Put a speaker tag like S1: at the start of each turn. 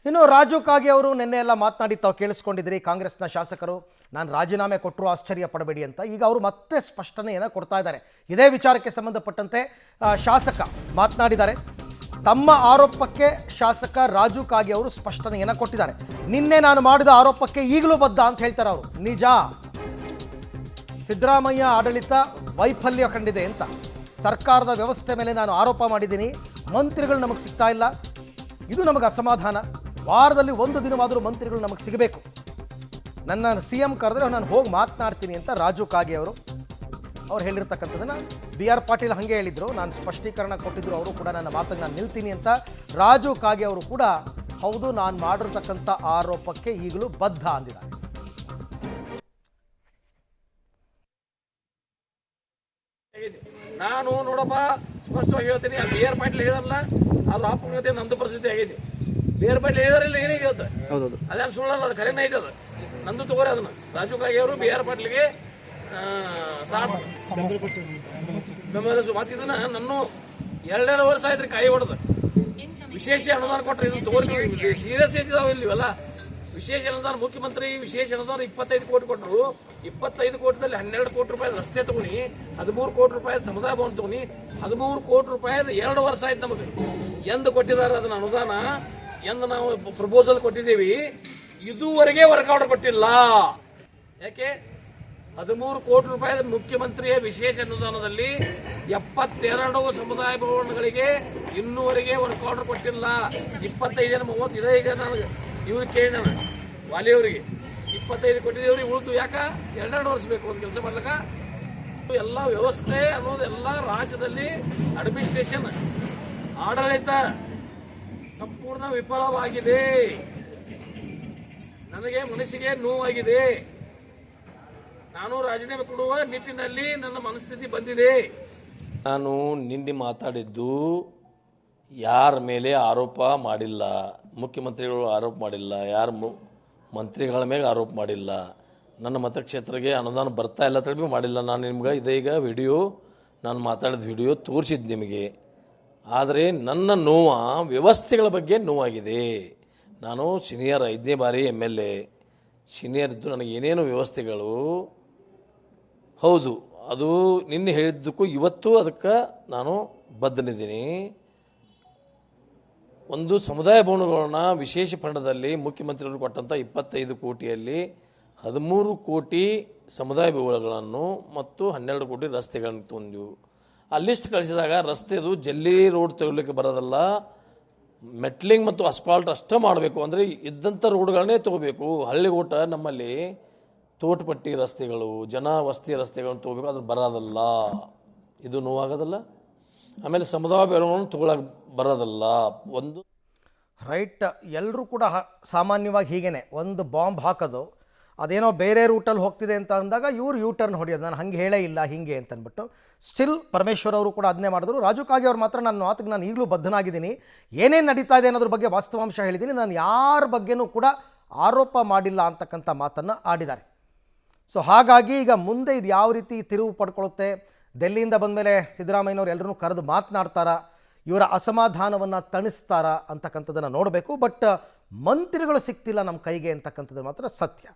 S1: ಇನ್ನು ರಾಜು ಕಾಗೆ ಅವರು ನಿನ್ನೆ ಎಲ್ಲ ಮಾತನಾಡಿ ತಾವು ಕೇಳಿಸ್ಕೊಂಡಿದ್ರಿ. ಕಾಂಗ್ರೆಸ್ನ ಶಾಸಕರು ನಾನು ರಾಜೀನಾಮೆ ಕೊಟ್ಟರು ಆಶ್ಚರ್ಯ ಪಡಬೇಡಿ ಅಂತ. ಈಗ ಅವರು ಮತ್ತೆ ಸ್ಪಷ್ಟನೆಯನ್ನು ಕೊಡ್ತಾ ಇದ್ದಾರೆ. ಇದೇ ವಿಚಾರಕ್ಕೆ ಸಂಬಂಧಪಟ್ಟಂತೆ ಶಾಸಕ ಮಾತನಾಡಿದ್ದಾರೆ. ತಮ್ಮ ಆರೋಪಕ್ಕೆ ಶಾಸಕ ರಾಜು ಕಾಗೆ ಅವರು ಸ್ಪಷ್ಟನೆಯನ್ನು ಕೊಟ್ಟಿದ್ದಾರೆ. ನಿನ್ನೆ ನಾನು ಮಾಡಿದ ಆರೋಪಕ್ಕೆ ಈಗಲೂ ಬದ್ಧ ಅಂತ ಹೇಳ್ತಾರೆ ಅವರು. ನಿಜ, ಸಿದ್ದರಾಮಯ್ಯ ಆಡಳಿತ ವೈಫಲ್ಯ ಕಂಡಿದೆ ಅಂತ, ಸರ್ಕಾರದ ವ್ಯವಸ್ಥೆ ಮೇಲೆ ನಾನು ಆರೋಪ ಮಾಡಿದ್ದೀನಿ, ಮಂತ್ರಿಗಳು ನಮಗೆ ಸಿಗ್ತಾ ಇಲ್ಲ, ಇದು ನಮಗೆ ಅಸಮಾಧಾನ, ವಾರದಲ್ಲಿ ಒಂದು ದಿನವಾದರೂ ಮಂತ್ರಿಗಳು ನಮಗೆ ಸಿಗಬೇಕು, ನನ್ನ CM ಕರೆದ್ರೆ ನಾನು ಹೋಗಿ ಮಾತನಾಡ್ತೀನಿ ಅಂತ ರಾಜು ಕಾಗೆ ಅವ್ರು ಹೇಳಿರ್ತಕ್ಕಂಥದ್ದನ್ನು BR ಪಾಟೀಲ್ ಹಾಗೆ ಹೇಳಿದರು. ನಾನು ಸ್ಪಷ್ಟೀಕರಣ ಕೊಟ್ಟಿದ್ರು, ಅವರು ಕೂಡ ನನ್ನ ಮಾತಿಗೆ ನಾನು ನಿಲ್ತೀನಿ ಅಂತ. ರಾಜು ಕಾಗೆ ಅವರು ಕೂಡ ಹೌದು, ನಾನು ಮಾಡಿರ್ತಕ್ಕಂಥ ಆರೋಪಕ್ಕೆ ಈಗಲೂ ಬದ್ಧ ಅಂದಿದ್ದಾರೆ.
S2: ನಾನು ನೋಡಪ್ಪ ಸ್ಪಷ್ಟವಾಗಿ ಹೇಳ್ತೀನಿ, BR ಪಾಟೀಲ್ ಹೇಳಿದಾರಲ್ಲ ಅದು ಆಪುತ್ತೆ, ನಮ್ದು ಪರಿಸ್ಥಿತಿ ಆಗಿದೆ. BR ಪಾಟೀಲ್ ಹೇಳಿದಾರಿಲ್ಲ ಏನಿದೆ ಇವತ್ತು, ಅದೇನು ಸುಳ್ಳಲ್ಲ, ಅದು ಕರೆನೇ ಐತೆ, ಅದು ನಂದು ತಗೋರಿ. ಅದನ್ನ ರಾಜು ಕಾಗೆ ಅವರು BR ಪಾಟೀಲ್ಗೆ ಬೆಂಬಲಿಸು ಮಾತಿದ್ದನ್ನ ನನ್ನ 2.5 ವರ್ಷ ಆಯ್ತು ಕಾಯಿ ಹೊಡೆದ. ವಿಶೇಷ ಅನುದಾನ ಕೊಟ್ಟರೆ ಇದನ್ನು ತಗೋರಿ, ಸೀರಿಯಸ್ ಇದ್ದಾವೆ ಇಲ್ಲಿವಲ್ಲ. ವಿಶೇಷ ಅನುದಾನ ಮುಖ್ಯಮಂತ್ರಿ ವಿಶೇಷ ಅನುದಾನ 25 ಕೋಟಿ ಕೊಟ್ಟರು. 25 ಕೋಟಿದಲ್ಲಿ 12 ಕೋಟಿ ರೂಪಾಯಿ ರಸ್ತೆ ತಗೊನಿ, 13 ಕೋಟಿ ರೂಪಾಯಿ ಸಮುದಾಯ ಭವನ ತಗೊನಿ, 13 ಕೋಟಿ ರೂಪಾಯಿ 2 ವರ್ಷ ಆಯ್ತು ನಮಗೆ. ಎಂದು ಕೊಟ್ಟಿದ್ದಾರೆ ಅದನ್ನ ಅನುದಾನ, ಎಂದು ನಾವು ಪ್ರಪೋಸಲ್ ಕೊಟ್ಟಿದ್ದೀವಿ, ಇದುವರೆಗೆ ವರ್ಕ್ ಆರ್ಡರ್ ಕೊಟ್ಟಿಲ್ಲ. ಯಾಕೆ? 13 ಕೋಟಿ ರೂಪಾಯಿ ಮುಖ್ಯಮಂತ್ರಿಯ ವಿಶೇಷ ಅನುದಾನದಲ್ಲಿ 72 ಸಮುದಾಯ ಭವನಗಳಿಗೆ ಇನ್ನೂವರೆಗೆ ವರ್ಕ್ ಆರ್ಡರ್ ಕೊಟ್ಟಿಲ್ಲ. 25 ಜನ 30 ಇದೆ. ಈಗ ನನಗೆ ಇವ್ರಿಗೆ ಕೇಳಿ ನಾನು ವಾಲಿಯವರಿಗೆ 25 ಕೊಟ್ಟಿದ್ದೇವ್ರಿಗೆ, ಉಳಿದು ಯಾಕ 2 ವರ್ಷ ಬೇಕು ಒಂದು ಕೆಲಸ ಮಾಡ್ಲಿಕ್ಕ? ಎಲ್ಲ ವ್ಯವಸ್ಥೆ ಅನ್ನೋದೆಲ್ಲ ರಾಜ್ಯದಲ್ಲಿ ಅಡ್ಮಿನಿಸ್ಟ್ರೇಷನ್ ಆಡಳಿತ ಸಂಪೂರ್ಣ ವಿಫಲವಾಗಿದೆ. ನನಗೆ ಮನಸ್ಸಿಗೆ ನೋವಾಗಿದೆ. ನಾನು ರಾಜೀನಾಮೆ ಕೊಡುವ ನಿಟ್ಟಿನಲ್ಲಿ ನನ್ನ ಮನಸ್ಥಿತಿ ಬಂದಿದೆ. ನಾನು ನಿನ್ನೆ ಮಾತಾಡಿದ್ದು ಯಾರ ಮೇಲೆ ಆರೋಪ ಮಾಡಿಲ್ಲ, ಮುಖ್ಯಮಂತ್ರಿಗಳು ಆರೋಪ ಮಾಡಿಲ್ಲ, ಯಾರು ಮಂತ್ರಿಗಳ ಮೇಲೆ ಆರೋಪ ಮಾಡಿಲ್ಲ, ನನ್ನ ಮತಕ್ಷೇತ್ರಕ್ಕೆ ಅನುದಾನ ಬರ್ತಾ ಇಲ್ಲ ತಡವಿ ಮಾಡಿಲ್ಲ. ನಾನು ನಿಮ್ಗೆ ಇದೀಗ ವಿಡಿಯೋ, ನಾನು ಮಾತಾಡಿದ ವಿಡಿಯೋ ತೋರಿಸಿದ್ದು ನಿಮಗೆ. ಆದರೆ ನನ್ನ ನೋವು ವ್ಯವಸ್ಥೆಗಳ ಬಗ್ಗೆ ನೋವಾಗಿದೆ. ನಾನು ಸೀನಿಯರ್ 5ನೇ ಬಾರಿ MLA ಸೀನಿಯರ್ ಇದ್ದು ನನಗೆ ಏನೇನು ವ್ಯವಸ್ಥೆಗಳು, ಹೌದು ಅದು ನಿನ್ನೆ ಹೇಳಿದ್ದಕ್ಕೂ ಇವತ್ತು ಅದಕ್ಕೆ ನಾನು ಬದ್ಧನಿದ್ದೀನಿ. ಒಂದು ಸಮುದಾಯ ಭವನಗಳನ್ನ ವಿಶೇಷ ಫಂಡದಲ್ಲಿ ಮುಖ್ಯಮಂತ್ರಿಗಳು ಕೊಟ್ಟಂಥ 25 ಕೋಟಿಯಲ್ಲಿ 13 ಕೋಟಿ ಸಮುದಾಯ ಭವನಗಳನ್ನು ಮತ್ತು 12 ಕೋಟಿ ರಸ್ತೆಗಳನ್ನು ತಂದೆವು. ಆ ಲಿಸ್ಟ್ ಕಳಿಸಿದಾಗ ರಸ್ತೆದು ಜಲ್ಲಿ ರೋಡ್ ತೆಗೊಳ್ಳಿಕ್ಕೆ ಬರೋದಲ್ಲ, ಮೆಟ್ಲಿಂಗ್ ಮತ್ತು ಅಸ್ಫಾಲ್ಟ್ ಅಷ್ಟೇ ಮಾಡಬೇಕು. ಅಂದರೆ ಇದ್ದಂಥ ರೋಡ್ಗಳನ್ನೇ ತೊಗೋಬೇಕು. ಹಳ್ಳಿಗೋಟ ನಮ್ಮಲ್ಲಿ ತೋಟಪಟ್ಟಿ ರಸ್ತೆಗಳು, ಜನ ವಸತಿ ರಸ್ತೆಗಳನ್ನು ತೊಗೋಬೇಕು, ಅದು ಬರೋದಲ್ಲ. ಇದು ನೋವಾಗೋದಲ್ಲ. ಆಮೇಲೆ ಸಮುದಾಯ ಭವನಗಳನ್ನು ತೊಗೊಳಕ್ಕೆ ಬರೋದಲ್ಲ. ಒಂದು
S1: ರೈಟ್, ಎಲ್ಲರೂ ಕೂಡ ಸಾಮಾನ್ಯವಾಗಿ ಹೀಗೇ ಒಂದು ಬಾಂಬ್ ಹಾಕೋದು, ಅದೇನೋ ಬೇರೆ ರೂಟಲ್ಲಿ ಹೋಗ್ತಿದೆ ಅಂತ ಅಂದಾಗ ಇವ್ರು U-ಟರ್ನ್ ಹೊಡೆಯೋದು. ನಾನು ಹಂಗೆ ಹೇಳೇ ಇಲ್ಲ ಹಿಂಗೆ ಅಂತಂದ್ಬಿಟ್ಟು ಸ್ಟಿಲ್ ಪರಮೇಶ್ವರ್ ಅವರು ಕೂಡ ಅದನ್ನೇ ಮಾಡಿದ್ರು. ರಾಜು ಕಾಗೆ ಅವ್ರ ಮಾತ್ರ ನನ್ನ ಮಾತಿಗೆ ನಾನು ಈಗಲೂ ಬದ್ಧನಾಗಿದ್ದೀನಿ, ಏನೇನು ನಡೀತಾ ಇದೆ ಅನ್ನೋದ್ರ ಬಗ್ಗೆ ವಾಸ್ತವಾಂಶ ಹೇಳಿದ್ದೀನಿ, ನಾನು ಯಾರ ಬಗ್ಗೆನೂ ಕೂಡ ಆರೋಪ ಮಾಡಿಲ್ಲ ಅಂತಕ್ಕಂಥ ಮಾತನ್ನು ಆಡಿದ್ದಾರೆ. ಸೊ ಹಾಗಾಗಿ ಈಗ ಮುಂದೆ ಇದು ಯಾವ ರೀತಿ ತಿರುವು ಪಡ್ಕೊಳ್ಳುತ್ತೆ, ಡೆಲ್ಲಿಯಿಂದ ಬಂದಮೇಲೆ ಸಿದ್ದರಾಮಯ್ಯನವ್ರು ಎಲ್ಲರೂ ಕರೆದು ಮಾತನಾಡ್ತಾರಾ, ಇವರ ಅಸಮಾಧಾನವನ್ನು ತಣಿಸ್ತಾರಾ ಅಂತಕ್ಕಂಥದ್ದನ್ನು ನೋಡಬೇಕು. ಬಟ್ ಮಂತ್ರಿಗಳು ಸಿಗ್ತಿಲ್ಲ ನಮ್ಮ ಕೈಗೆ ಅಂತಕ್ಕಂಥದ್ದು ಮಾತ್ರ ಸತ್ಯ.